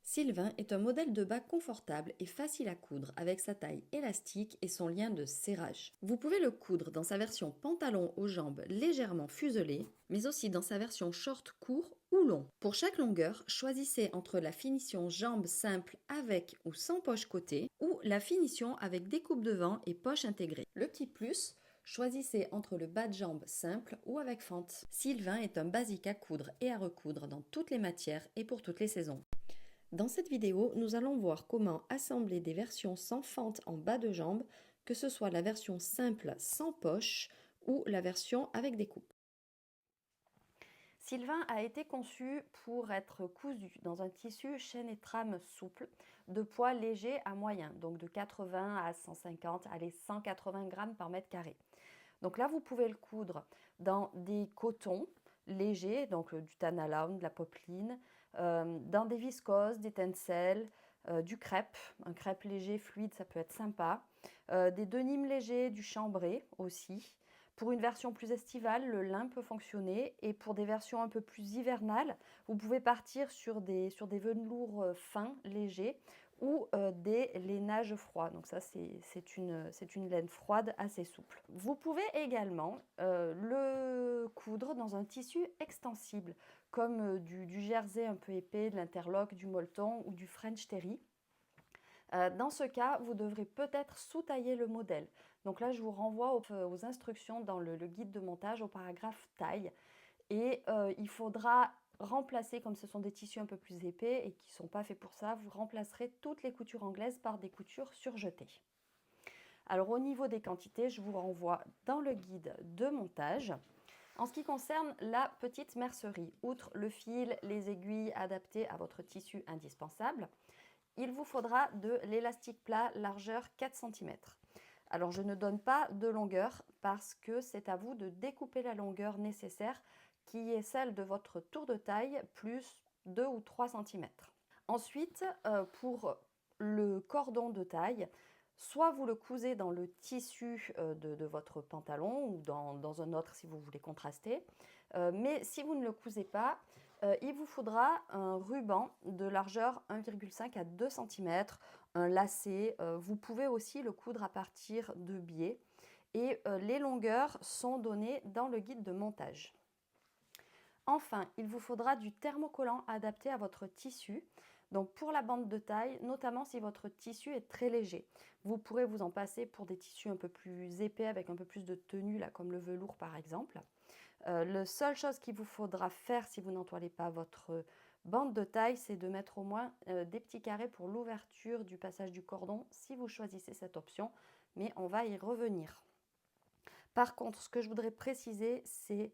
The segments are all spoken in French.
Sylvain est un modèle de bas confortable et facile à coudre avec sa taille élastique et son lien de serrage. Vous pouvez le coudre dans sa version pantalon aux jambes légèrement fuselées, mais aussi dans sa version short court ou long. Pour chaque longueur, choisissez entre la finition jambe simple avec ou sans poche côté ou la finition avec découpe devant et poche intégrée. Le petit plus, choisissez entre le bas de jambe simple ou avec fente. Sylvain est un basique à coudre et à recoudre dans toutes les matières et pour toutes les saisons. Dans cette vidéo, nous allons voir comment assembler des versions sans fente en bas de jambe, que ce soit la version simple sans poche ou la version avec des coupes. Sylvain a été conçu pour être cousu dans un tissu chaîne et trame souple, de poids léger à moyen, donc de 80 à 150, allez 180 grammes par mètre carré. Donc là, vous pouvez le coudre dans des cotons légers, donc du Tanalaun, de la popeline, dans des viscoses, des tencels, du crêpe, un crêpe léger, fluide, ça peut être sympa, des denimes légers, du chambré aussi. Pour une version plus estivale, le lin peut fonctionner et pour des versions un peu plus hivernales, vous pouvez partir sur des velours fins, légers ou des lainages froids. Donc ça, c'est une laine froide assez souple. Vous pouvez également le coudre dans un tissu extensible, comme du jersey un peu épais, de l'interlock, du molleton ou du French terry. Dans ce cas, vous devrez peut-être sous-tailler le modèle. Donc là, je vous renvoie aux instructions dans le guide de montage, au paragraphe taille. Et il faudra remplacer, comme ce sont des tissus un peu plus épais et qui ne sont pas faits pour ça, vous remplacerez toutes les coutures anglaises par des coutures surjetées. Alors au niveau des quantités, je vous renvoie dans le guide de montage. En ce qui concerne la petite mercerie, outre le fil, les aiguilles adaptées à votre tissu indispensable, il vous faudra de l'élastique plat largeur 4 cm. Alors je ne donne pas de longueur parce que c'est à vous de découper la longueur nécessaire qui est celle de votre tour de taille plus 2 ou 3 cm. Ensuite, pour le cordon de taille, soit vous le cousez dans le tissu de votre pantalon ou dans un autre si vous voulez contraster. Mais si vous ne le cousez pas, il vous faudra un ruban de largeur 1,5 à 2 cm, un lacet. Vous pouvez aussi le coudre à partir de biais. Et les longueurs sont données dans le guide de montage. Enfin, il vous faudra du thermocollant adapté à votre tissu. Donc pour la bande de taille, notamment si votre tissu est très léger. Vous pourrez vous en passer pour des tissus un peu plus épais avec un peu plus de tenue, là, comme le velours par exemple. La seule chose qu'il vous faudra faire si vous n'entoilez pas votre bande de taille, c'est de mettre au moins des petits carrés pour l'ouverture du passage du cordon si vous choisissez cette option, mais on va y revenir. Par contre, ce que je voudrais préciser, c'est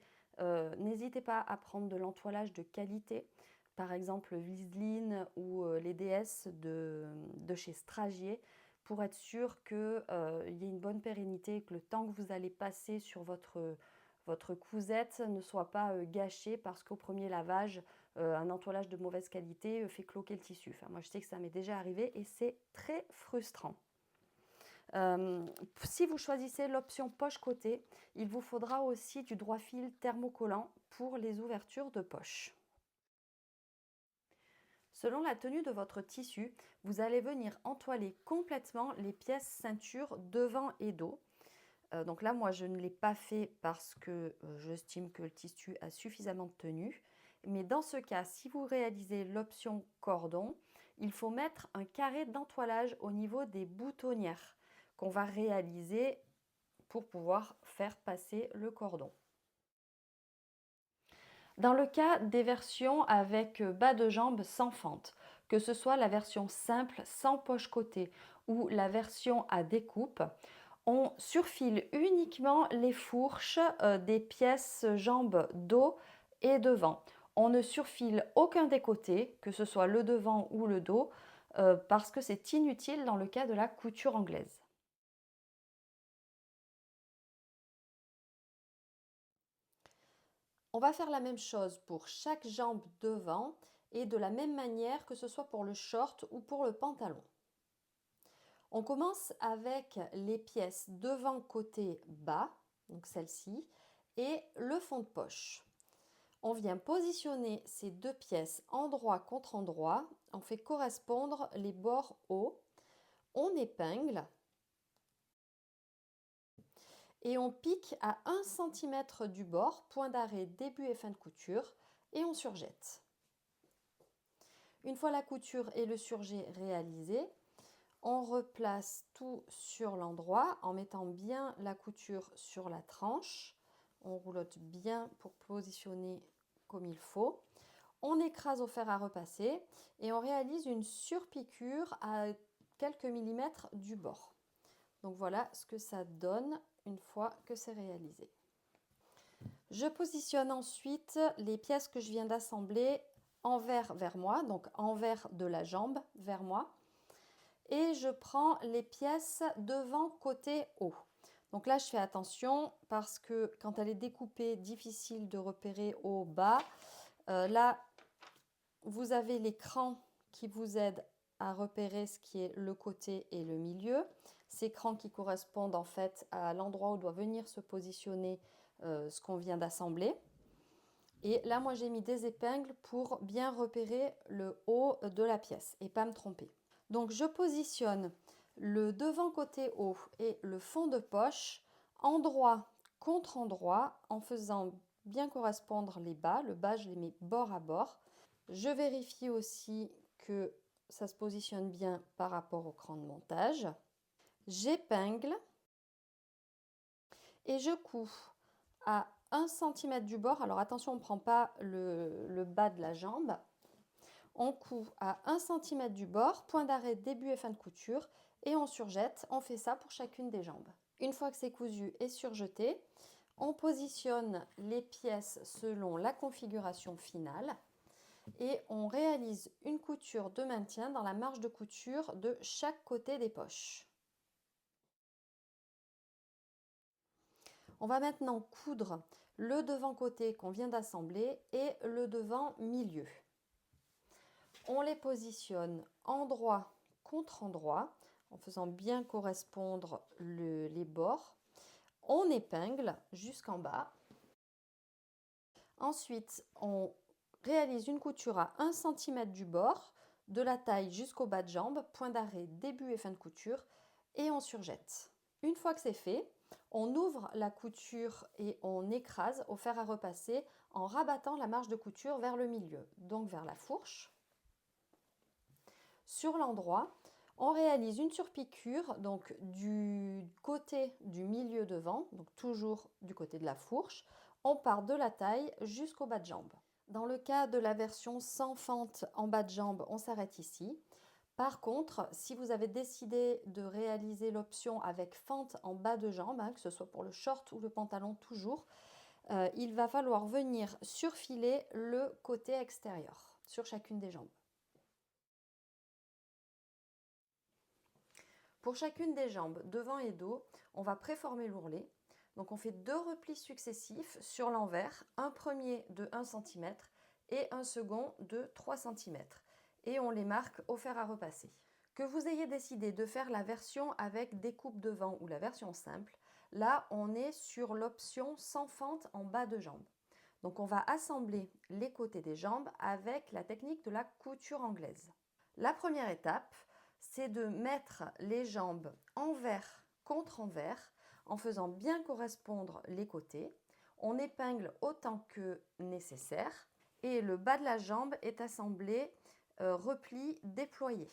n'hésitez pas à prendre de l'entoilage de qualité, par exemple Viseline ou les DS de chez Stragier, pour être sûr qu'il y ait une bonne pérennité, que le temps que vous allez passer sur votre cousette ne soit pas gâché parce qu'au premier lavage, un entoilage de mauvaise qualité fait cloquer le tissu. Enfin, moi, je sais que ça m'est déjà arrivé et c'est très frustrant. Si vous choisissez l'option poche côté, il vous faudra aussi du droit fil thermocollant pour les ouvertures de poche. Selon la tenue de votre tissu, vous allez venir entoiler complètement les pièces ceinture devant et dos. Donc là, moi, je ne l'ai pas fait parce que j'estime que le tissu a suffisamment de tenue. Mais dans ce cas, si vous réalisez l'option cordon, il faut mettre un carré d'entoilage au niveau des boutonnières qu'on va réaliser pour pouvoir faire passer le cordon. Dans le cas des versions avec bas de jambe sans fente, que ce soit la version simple sans poche côté ou la version à découpe, on surfile uniquement les fourches des pièces jambes dos et devant. On ne surfile aucun des côtés, que ce soit le devant ou le dos, parce que c'est inutile dans le cas de la couture anglaise. On va faire la même chose pour chaque jambe devant et de la même manière que ce soit pour le short ou pour le pantalon. On commence avec les pièces devant côté bas, donc celle-ci, et le fond de poche. On vient positionner ces deux pièces endroit contre endroit. On fait correspondre les bords hauts. On épingle et on pique à 1 cm du bord, point d'arrêt, début et fin de couture, et on surjette. Une fois la couture et le surjet réalisés, on replace tout sur l'endroit en mettant bien la couture sur la tranche. On roulotte bien pour positionner comme il faut. On écrase au fer à repasser et on réalise une surpiqûre à quelques millimètres du bord. Donc voilà ce que ça donne une fois que c'est réalisé. Je positionne ensuite les pièces que je viens d'assembler envers vers moi, donc envers de la jambe vers moi. Et je prends les pièces devant côté haut. Donc là, je fais attention parce que quand elle est découpée, difficile de repérer au bas. Là, vous avez l'écran qui vous aide à repérer ce qui est le côté et le milieu. Ces crans qui correspondent en fait à l'endroit où doit venir se positionner ce qu'on vient d'assembler. Et là, moi, j'ai mis des épingles pour bien repérer le haut de la pièce et pas me tromper. Donc, je positionne le devant côté haut et le fond de poche endroit contre endroit en faisant bien correspondre les bas. Le bas, je les mets bord à bord. Je vérifie aussi que ça se positionne bien par rapport au cran de montage. J'épingle et je couds à 1 cm du bord. Alors attention, on ne prend pas le bas de la jambe. On coud à 1 cm du bord, point d'arrêt, début et fin de couture, et on surjette. On fait ça pour chacune des jambes. Une fois que c'est cousu et surjeté, on positionne les pièces selon la configuration finale et on réalise une couture de maintien dans la marge de couture de chaque côté des poches. On va maintenant coudre le devant côté qu'on vient d'assembler et le devant milieu. On les positionne endroit contre endroit en faisant bien correspondre les bords. On épingle jusqu'en bas. Ensuite, on réalise une couture à 1 cm du bord, de la taille jusqu'au bas de jambe, point d'arrêt, début et fin de couture, et on surjette. Une fois que c'est fait, on ouvre la couture et on écrase au fer à repasser en rabattant la marge de couture vers le milieu, donc vers la fourche. Sur l'endroit, on réalise une surpiqûre donc du côté du milieu devant, donc toujours du côté de la fourche. On part de la taille jusqu'au bas de jambe. Dans le cas de la version sans fente en bas de jambe, on s'arrête ici. Par contre, si vous avez décidé de réaliser l'option avec fente en bas de jambe, que ce soit pour le short ou le pantalon toujours, il va falloir venir surfiler le côté extérieur sur chacune des jambes. Pour chacune des jambes, devant et dos, on va préformer l'ourlet. Donc on fait 2 replis successifs sur l'envers, un premier de 1 cm et un second de 3 cm. Et on les marque au fer à repasser. Que vous ayez décidé de faire la version avec découpe devant ou la version simple, là on est sur l'option sans fente en bas de jambe. Donc on va assembler les côtés des jambes avec la technique de la couture anglaise. La première étape, c'est de mettre les jambes envers contre envers en faisant bien correspondre les côtés. On épingle autant que nécessaire et le bas de la jambe est assemblé repli déployé.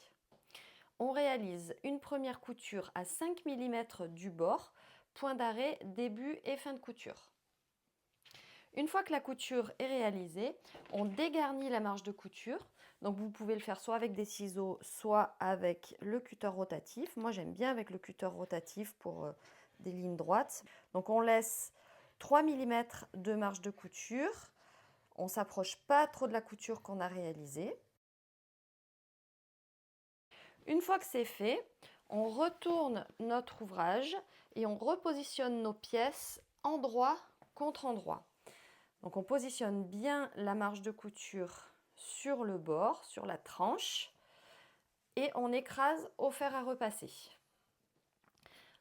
On réalise une première couture à 5 mm du bord, point d'arrêt, début et fin de couture. Une fois que la couture est réalisée, on dégarnit la marge de couture. Donc vous pouvez le faire soit avec des ciseaux, soit avec le cutter rotatif. Moi j'aime bien avec le cutter rotatif pour des lignes droites. Donc on laisse 3 mm de marge de couture. On ne s'approche pas trop de la couture qu'on a réalisée. Une fois que c'est fait, on retourne notre ouvrage et on repositionne nos pièces endroit contre endroit. Donc on positionne bien la marge de couture sur le bord, sur la tranche, et on écrase au fer à repasser.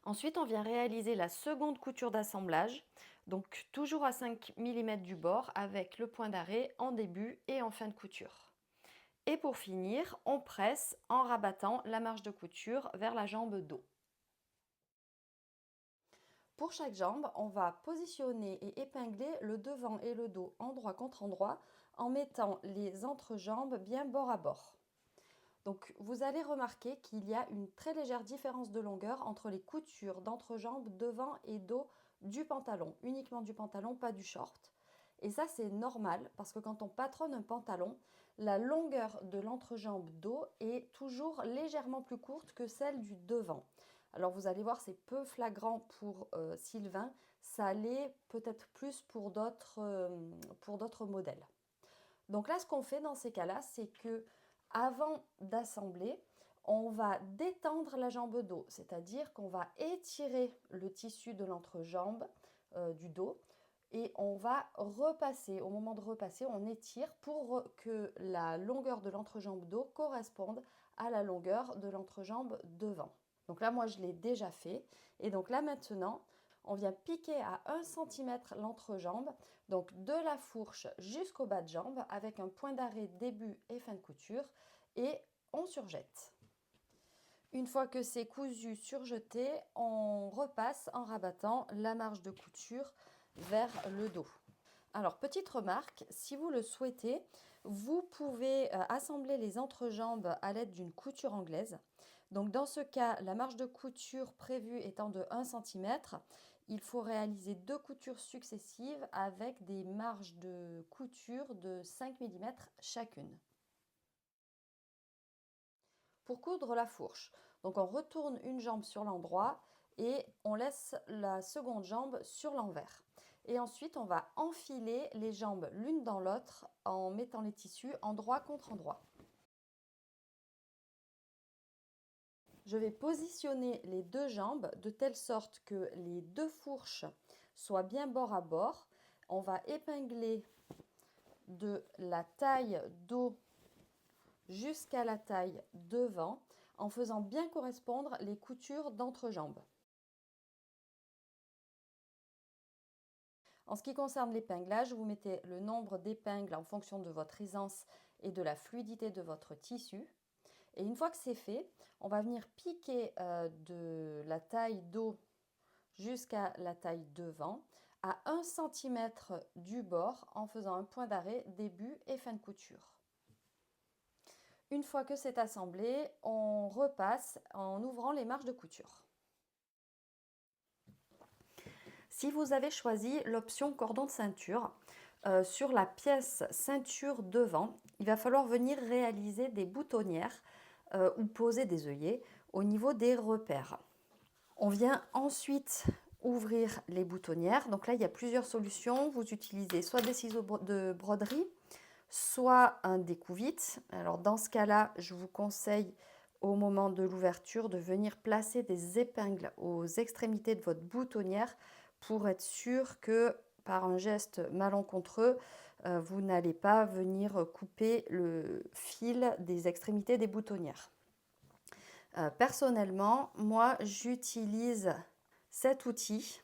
Ensuite, on vient réaliser la seconde couture d'assemblage. Donc toujours à 5 mm du bord avec le point d'arrêt en début et en fin de couture. Et pour finir, on presse en rabattant la marge de couture vers la jambe dos. Pour chaque jambe, on va positionner et épingler le devant et le dos endroit contre endroit en mettant les entrejambes bien bord à bord. Donc vous allez remarquer qu'il y a une très légère différence de longueur entre les coutures d'entrejambe devant et dos du pantalon, uniquement du pantalon, pas du short. Et ça c'est normal parce que quand on patronne un pantalon, la longueur de l'entrejambe dos est toujours légèrement plus courte que celle du devant. Alors vous allez voir, c'est peu flagrant pour Sylvain, ça l'est peut-être plus pour d'autres modèles. Donc là, ce qu'on fait dans ces cas-là, c'est que avant d'assembler, on va détendre la jambe dos, c'est-à-dire qu'on va étirer le tissu de l'entrejambe du dos et on va repasser. Au moment de repasser, on étire pour que la longueur de l'entrejambe dos corresponde à la longueur de l'entrejambe devant. Donc là, moi, je l'ai déjà fait. Et donc là, maintenant, on vient piquer à 1 cm l'entrejambe, donc de la fourche jusqu'au bas de jambe, avec un point d'arrêt début et fin de couture, et on surjette. Une fois que c'est cousu, surjeté, on repasse en rabattant la marge de couture vers le dos. Alors, petite remarque, si vous le souhaitez, vous pouvez assembler les entrejambes à l'aide d'une couture anglaise. Donc, dans ce cas, la marge de couture prévue étant de 1 cm, il faut réaliser 2 coutures successives avec des marges de couture de 5 mm chacune. Pour coudre la fourche, donc on retourne une jambe sur l'endroit et on laisse la seconde jambe sur l'envers. Et ensuite, on va enfiler les jambes l'une dans l'autre en mettant les tissus endroit contre endroit. Je vais positionner les deux jambes de telle sorte que les deux fourches soient bien bord à bord. On va épingler de la taille dos jusqu'à la taille devant en faisant bien correspondre les coutures d'entrejambe. En ce qui concerne l'épinglage, vous mettez le nombre d'épingles en fonction de votre aisance et de la fluidité de votre tissu. Et une fois que c'est fait, on va venir piquer de la taille dos jusqu'à la taille devant à 1 cm du bord en faisant un point d'arrêt début et fin de couture. Une fois que c'est assemblé, on repasse en ouvrant les marges de couture. Si vous avez choisi l'option cordon de ceinture, sur la pièce ceinture devant, il va falloir venir réaliser des boutonnières ou poser des œillets au niveau des repères. On vient ensuite ouvrir les boutonnières. Donc là, il y a plusieurs solutions. Vous utilisez soit des ciseaux de broderie, soit un découvite. Alors dans ce cas-là, je vous conseille au moment de l'ouverture de venir placer des épingles aux extrémités de votre boutonnière pour être sûr que par un geste malencontreux, vous n'allez pas venir couper le fil des extrémités des boutonnières. Personnellement, moi j'utilise cet outil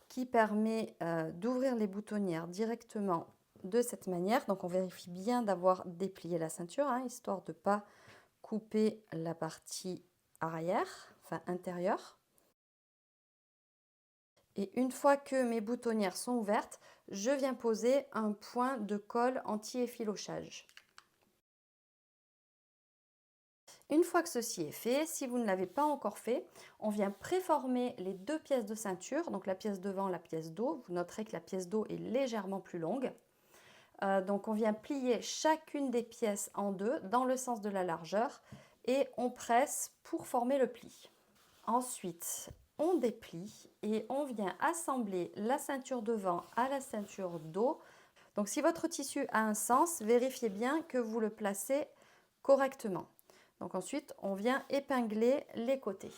qui permet d'ouvrir les boutonnières directement de cette manière. Donc on vérifie bien d'avoir déplié la ceinture, hein, histoire de ne pas couper la partie arrière, enfin intérieure. Et une fois que mes boutonnières sont ouvertes, je viens poser un point de colle anti-effilochage. Une fois que ceci est fait, si vous ne l'avez pas encore fait, on vient préformer les deux pièces de ceinture, donc la pièce devant, la pièce dos. Vous noterez que la pièce dos est légèrement plus longue. Donc on vient plier chacune des pièces en deux dans le sens de la largeur et on presse pour former le pli. Ensuite, on déplie et on vient assembler la ceinture devant à la ceinture dos. Donc si votre tissu a un sens, vérifiez bien que vous le placez correctement. Donc ensuite, on vient épingler les côtés.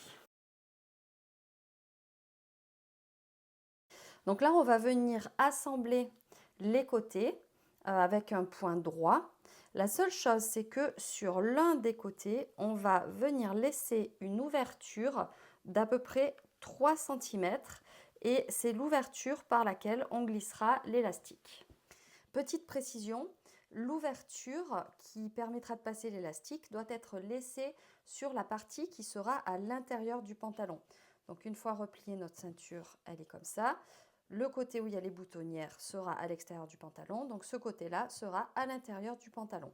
Donc là, on va venir assembler les côtés avec un point droit. La seule chose, c'est que sur l'un des côtés, on va venir laisser une ouverture d'à peu près 3 cm et c'est l'ouverture par laquelle on glissera l'élastique. Petite précision, l'ouverture qui permettra de passer l'élastique doit être laissée sur la partie qui sera à l'intérieur du pantalon. Donc une fois repliée notre ceinture, elle est comme ça. Le côté où il y a les boutonnières sera à l'extérieur du pantalon, donc ce côté-là sera à l'intérieur du pantalon.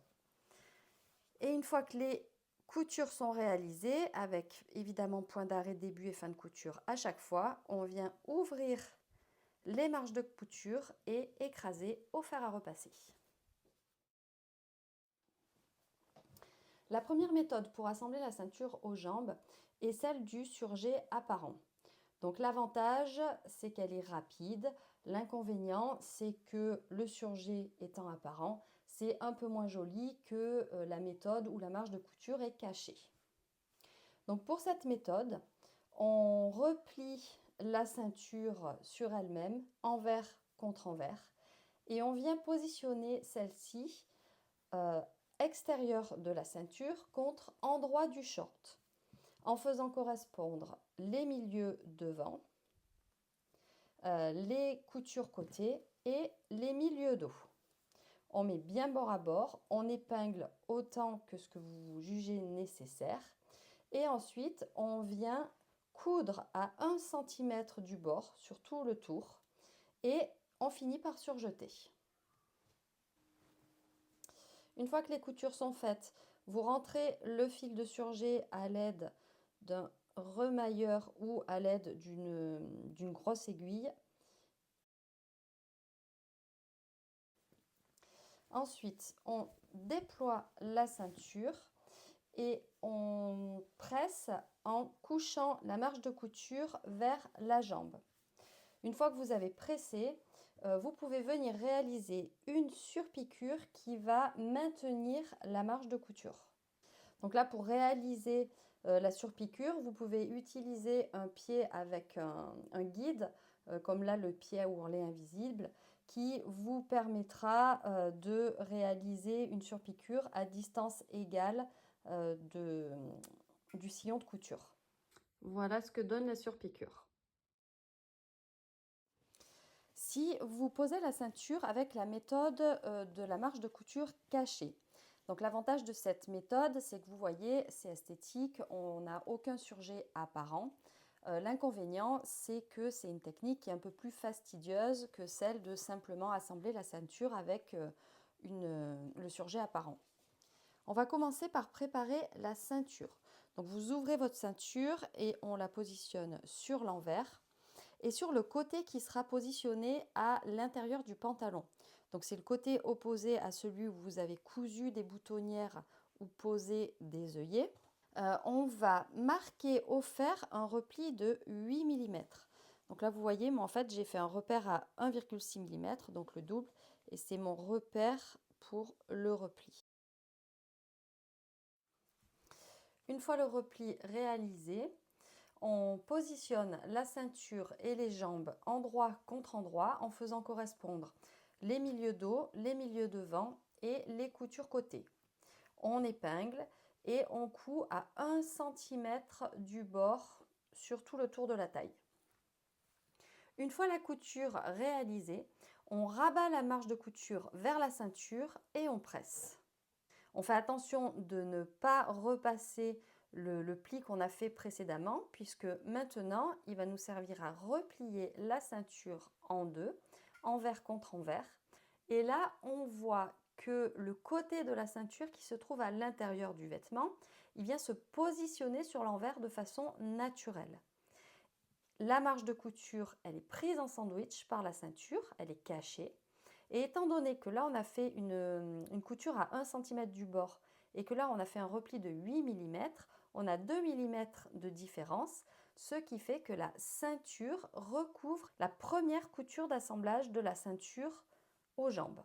Et une fois que les coutures sont réalisées, avec évidemment point d'arrêt, début et fin de couture à chaque fois, on vient ouvrir les marges de couture et écraser au fer à repasser. La première méthode pour assembler la ceinture aux jambes est celle du surjet apparent. Donc l'avantage, c'est qu'elle est rapide. L'inconvénient, c'est que le surjet étant apparent, c'est un peu moins joli que la méthode où la marge de couture est cachée. Donc pour cette méthode, on replie la ceinture sur elle-même, envers contre envers, et on vient positionner celle-ci extérieure de la ceinture contre endroit du short, en faisant correspondre les milieux devant, les coutures côté et les milieux dos. On met bien bord à bord, on épingle autant que ce que vous jugez nécessaire et ensuite on vient coudre à 1 cm du bord sur tout le tour et on finit par surjeter. Une fois que les coutures sont faites, vous rentrez le fil de surjet à l'aide d'un remailleur ou à l'aide d'une grosse aiguille. Ensuite, on déploie la ceinture et on presse en couchant la marge de couture vers la jambe. Une fois que vous avez pressé, vous pouvez venir réaliser une surpiqûre qui va maintenir la marge de couture. Donc là, pour réaliser la surpiqûre, vous pouvez utiliser un pied avec un guide, comme là le pied à ourlet invisible, qui vous permettra de réaliser une surpiqûre à distance égale du sillon de couture. Voilà ce que donne la surpiqûre. Si vous posez la ceinture avec la méthode de la marge de couture cachée, donc l'avantage de cette méthode, c'est que vous voyez, c'est esthétique, on n'a aucun surjet apparent. L'inconvénient, c'est que c'est une technique qui est un peu plus fastidieuse que celle de simplement assembler la ceinture avec le surjet apparent. On va commencer par préparer la ceinture. Donc vous ouvrez votre ceinture et on la positionne sur l'envers et sur le côté qui sera positionné à l'intérieur du pantalon. Donc c'est le côté opposé à celui où vous avez cousu des boutonnières ou posé des œillets. On va marquer au fer un repli de 8 mm. Donc là vous voyez, moi en fait j'ai fait un repère à 1,6 mm, donc le double, et c'est mon repère pour le repli. Une fois le repli réalisé, on positionne la ceinture et les jambes endroit contre endroit en faisant correspondre les milieux dos, les milieux devant et les coutures côté. On épingle et on coud à 1 cm du bord sur tout le tour de la taille. Une fois la couture réalisée, on rabat la marge de couture vers la ceinture et on presse. On fait attention de ne pas repasser le pli qu'on a fait précédemment, puisque maintenant, il va nous servir à replier la ceinture en deux, envers contre envers. Et là, on voit que le côté de la ceinture qui se trouve à l'intérieur du vêtement, il vient se positionner sur l'envers de façon naturelle. La marge de couture, elle est prise en sandwich par la ceinture, elle est cachée. Et étant donné que là, on a fait une couture à 1 cm du bord et que là, on a fait un repli de 8 mm, on a 2 mm de différence, ce qui fait que la ceinture recouvre la première couture d'assemblage de la ceinture aux jambes.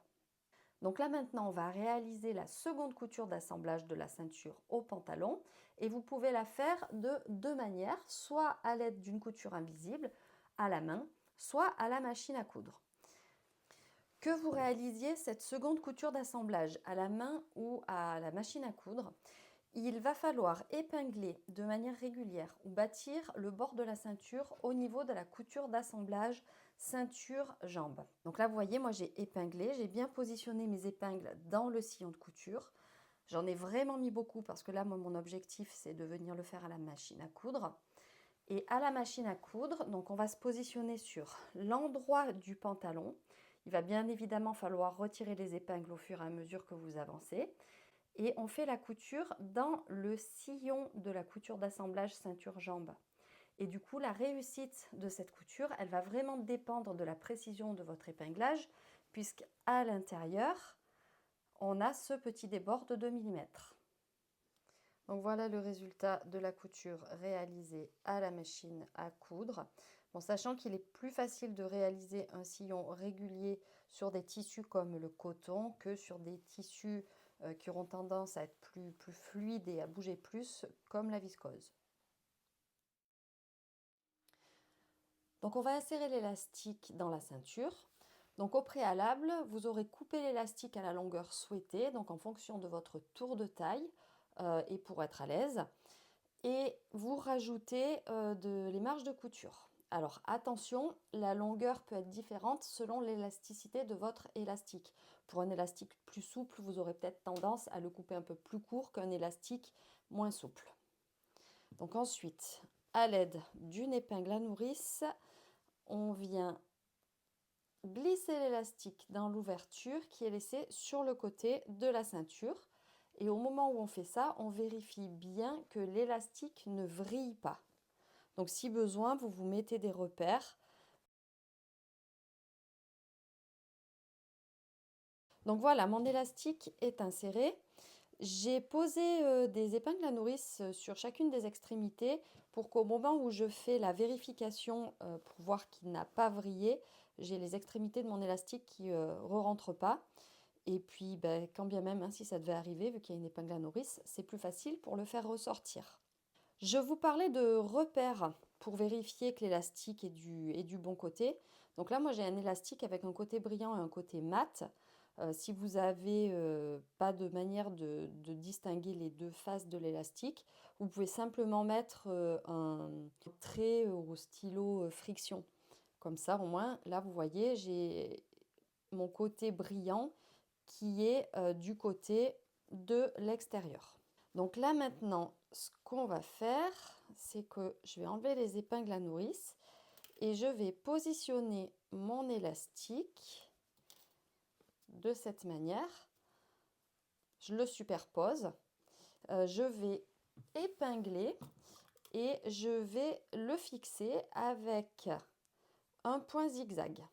Donc là maintenant, on va réaliser la seconde couture d'assemblage de la ceinture au pantalon et vous pouvez la faire de deux manières, soit à l'aide d'une couture invisible à la main, soit à la machine à coudre. Que vous réalisiez cette seconde couture d'assemblage à la main ou à la machine à coudre, Il va falloir épingler de manière régulière ou bâtir le bord de la ceinture au niveau de la couture d'assemblage ceinture-jambe. Donc là, vous voyez, moi j'ai épinglé, j'ai bien positionné mes épingles dans le sillon de couture. J'en ai vraiment mis beaucoup parce que là, moi, mon objectif, c'est de venir le faire à la machine à coudre. Et à la machine à coudre, donc on va se positionner sur l'endroit du pantalon. Il va bien évidemment falloir retirer les épingles au fur et à mesure que vous avancez. Et on fait la couture dans le sillon de la couture d'assemblage ceinture-jambe. Et du coup, la réussite de cette couture, elle va vraiment dépendre de la précision de votre épinglage, puisqu'à l'intérieur, on a ce petit débord de 2 mm. Donc voilà le résultat de la couture réalisée à la machine à coudre. Bon, sachant qu'il est plus facile de réaliser un sillon régulier sur des tissus comme le coton que sur des tissus qui auront tendance à être plus fluides et à bouger plus comme la viscose. Donc on va insérer l'élastique dans la ceinture. Donc au préalable, vous aurez coupé l'élastique à la longueur souhaitée, donc en fonction de votre tour de taille et pour être à l'aise. Et vous rajoutez les marges de couture. Alors attention, la longueur peut être différente selon l'élasticité de votre élastique. Pour un élastique plus souple, vous aurez peut-être tendance à le couper un peu plus court qu'un élastique moins souple. Donc ensuite, à l'aide d'une épingle à nourrice, on vient glisser l'élastique dans l'ouverture qui est laissée sur le côté de la ceinture. Et au moment où on fait ça, on vérifie bien que l'élastique ne vrille pas. Donc si besoin, vous vous mettez des repères. Donc voilà, mon élastique est inséré. J'ai posé des épingles à nourrice sur chacune des extrémités pour qu'au moment où je fais la vérification pour voir qu'il n'a pas vrillé, j'ai les extrémités de mon élastique qui ne re-rentrent pas. Et puis, quand bien même, si ça devait arriver, vu qu'il y a une épingle à nourrice, c'est plus facile pour le faire ressortir. Je vous parlais de repères pour vérifier que l'élastique est du bon côté. Donc là, moi, j'ai un élastique avec un côté brillant et un côté mat. Si vous n'avez pas de manière de distinguer les deux faces de l'élastique, vous pouvez simplement mettre un trait au stylo friction. Comme ça, au moins, là, vous voyez, j'ai mon côté brillant qui est du côté de l'extérieur. Donc là maintenant, ce qu'on va faire, c'est que je vais enlever les épingles à nourrice et je vais positionner mon élastique de cette manière. Je le superpose, je vais épingler et je vais le fixer avec un point zigzag.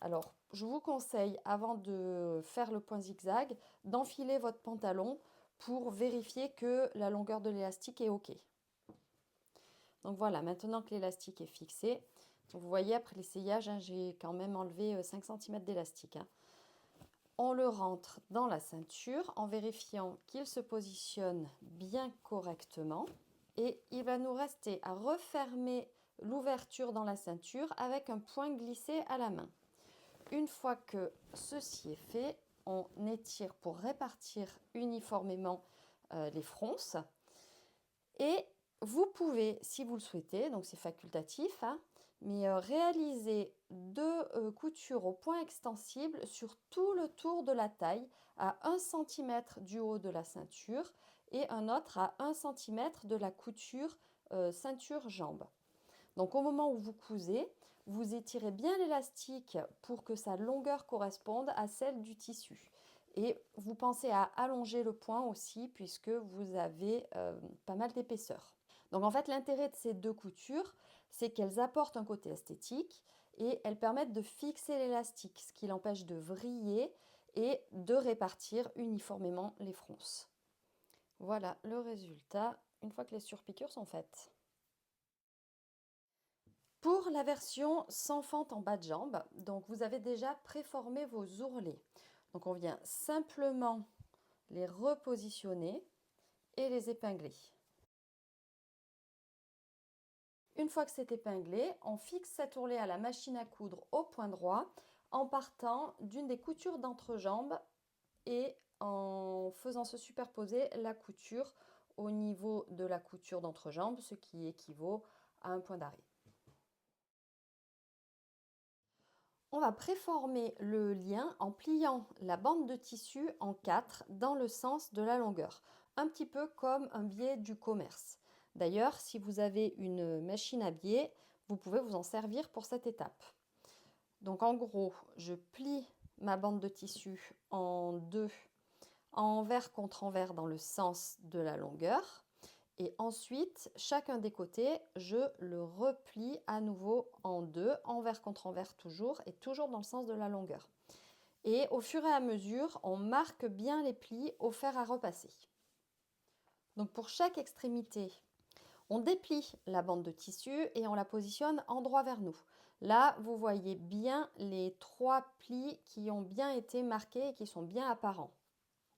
Alors, je vous conseille, avant de faire le point zigzag, d'enfiler votre pantalon pour vérifier que la longueur de l'élastique est OK. Donc voilà, maintenant que l'élastique est fixé, vous voyez après l'essayage, j'ai quand même enlevé 5 cm d'élastique. On le rentre dans la ceinture en vérifiant qu'il se positionne bien correctement. Et il va nous rester à refermer l'ouverture dans la ceinture avec un point glissé à la main. Une fois que ceci est fait, on étire pour répartir uniformément les fronces. Et vous pouvez, si vous le souhaitez, donc c'est facultatif, mais réaliser deux coutures au point extensible sur tout le tour de la taille à 1 cm du haut de la ceinture et un autre à 1 cm de la couture ceinture-jambe. Donc au moment où vous cousez, vous étirez bien l'élastique pour que sa longueur corresponde à celle du tissu. Et vous pensez à allonger le point aussi puisque vous avez pas mal d'épaisseur. Donc en fait, l'intérêt de ces deux coutures, c'est qu'elles apportent un côté esthétique et elles permettent de fixer l'élastique, ce qui l'empêche de vriller et de répartir uniformément les fronces. Voilà le résultat une fois que les surpiqûres sont faites. Pour la version sans fente en bas de jambe, donc vous avez déjà préformé vos ourlets. Donc on vient simplement les repositionner et les épingler. Une fois que c'est épinglé, on fixe cet ourlet à la machine à coudre au point droit en partant d'une des coutures d'entrejambe et en faisant se superposer la couture au niveau de la couture d'entrejambe, ce qui équivaut à un point d'arrêt. On va préformer le lien en pliant la bande de tissu en 4 dans le sens de la longueur, un petit peu comme un biais du commerce. D'ailleurs, si vous avez une machine à biais, vous pouvez vous en servir pour cette étape. Donc en gros, je plie ma bande de tissu en 2, envers contre envers dans le sens de la longueur. Et ensuite, chacun des côtés, je le replie à nouveau en 2, envers contre envers toujours, et toujours dans le sens de la longueur. Et au fur et à mesure, on marque bien les plis au fer à repasser. Donc pour chaque extrémité, on déplie la bande de tissu et on la positionne endroit vers nous. Là, vous voyez bien les 3 plis qui ont bien été marqués et qui sont bien apparents.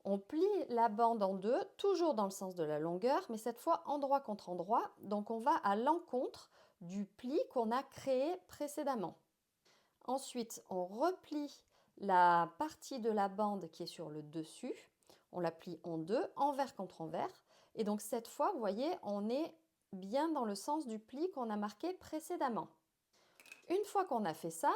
On plie la bande en 2, toujours dans le sens de la longueur, mais cette fois endroit contre endroit. Donc on va à l'encontre du pli qu'on a créé précédemment. Ensuite, on replie la partie de la bande qui est sur le dessus. On la plie en 2, envers contre envers. Et donc cette fois, vous voyez, on est bien dans le sens du pli qu'on a marqué précédemment. Une fois qu'on a fait ça,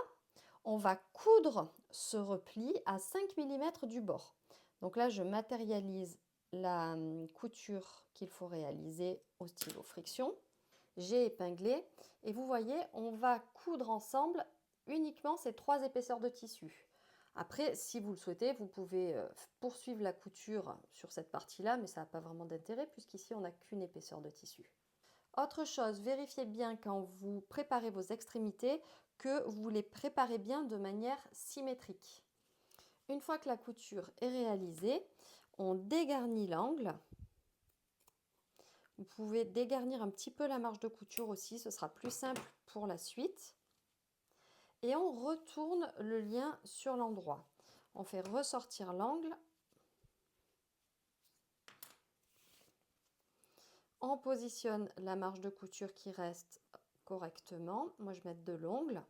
on va coudre ce repli à 5 mm du bord. Donc là, je matérialise la couture qu'il faut réaliser au stylo friction. J'ai épinglé et vous voyez, on va coudre ensemble uniquement ces 3 épaisseurs de tissu. Après, si vous le souhaitez, vous pouvez poursuivre la couture sur cette partie-là, mais ça n'a pas vraiment d'intérêt puisqu'ici, on n'a qu'une épaisseur de tissu. Autre chose, vérifiez bien quand vous préparez vos extrémités que vous les préparez bien de manière symétrique. Une fois que la couture est réalisée, on dégarnit l'angle. Vous pouvez dégarnir un petit peu la marge de couture aussi, ce sera plus simple pour la suite. Et on retourne le lien sur l'endroit. On fait ressortir l'angle. On positionne la marge de couture qui reste correctement. Moi, je mets de l'ongle.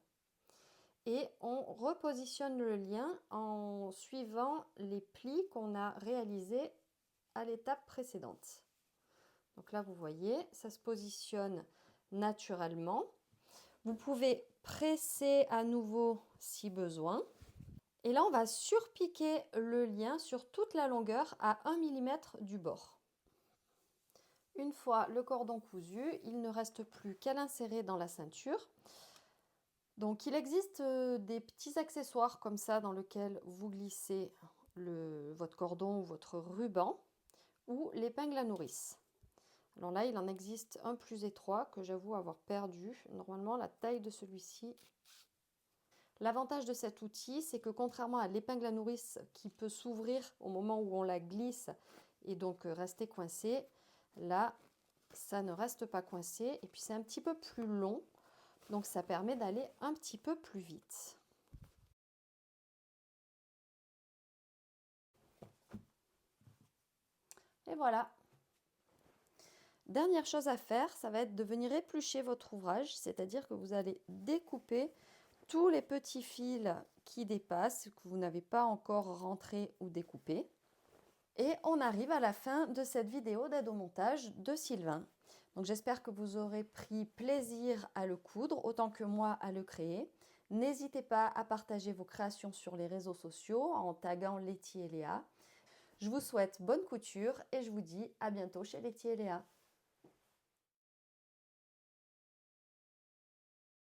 Et on repositionne le lien en suivant les plis qu'on a réalisés à l'étape précédente. Donc là, vous voyez, ça se positionne naturellement. Vous pouvez presser à nouveau si besoin. Et là, on va surpiquer le lien sur toute la longueur à 1 mm du bord. Une fois le cordon cousu, il ne reste plus qu'à l'insérer dans la ceinture. Donc il existe des petits accessoires comme ça dans lesquels vous glissez votre cordon ou votre ruban ou l'épingle à nourrice. Alors là, il en existe un plus étroit que j'avoue avoir perdu. Normalement, la taille de celui-ci. L'avantage de cet outil, c'est que contrairement à l'épingle à nourrice qui peut s'ouvrir au moment où on la glisse et donc rester coincée, là, ça ne reste pas coincé et puis c'est un petit peu plus long. Donc ça permet d'aller un petit peu plus vite. Et voilà. Dernière chose à faire, ça va être de venir éplucher votre ouvrage, c'est-à-dire que vous allez découper tous les petits fils qui dépassent, que vous n'avez pas encore rentrés ou découpés. Et on arrive à la fin de cette vidéo d'aide au montage de Sylvain. Donc j'espère que vous aurez pris plaisir à le coudre, autant que moi à le créer. N'hésitez pas à partager vos créations sur les réseaux sociaux en taguant Letty et Léa. Je vous souhaite bonne couture et je vous dis à bientôt chez Letty et Léa.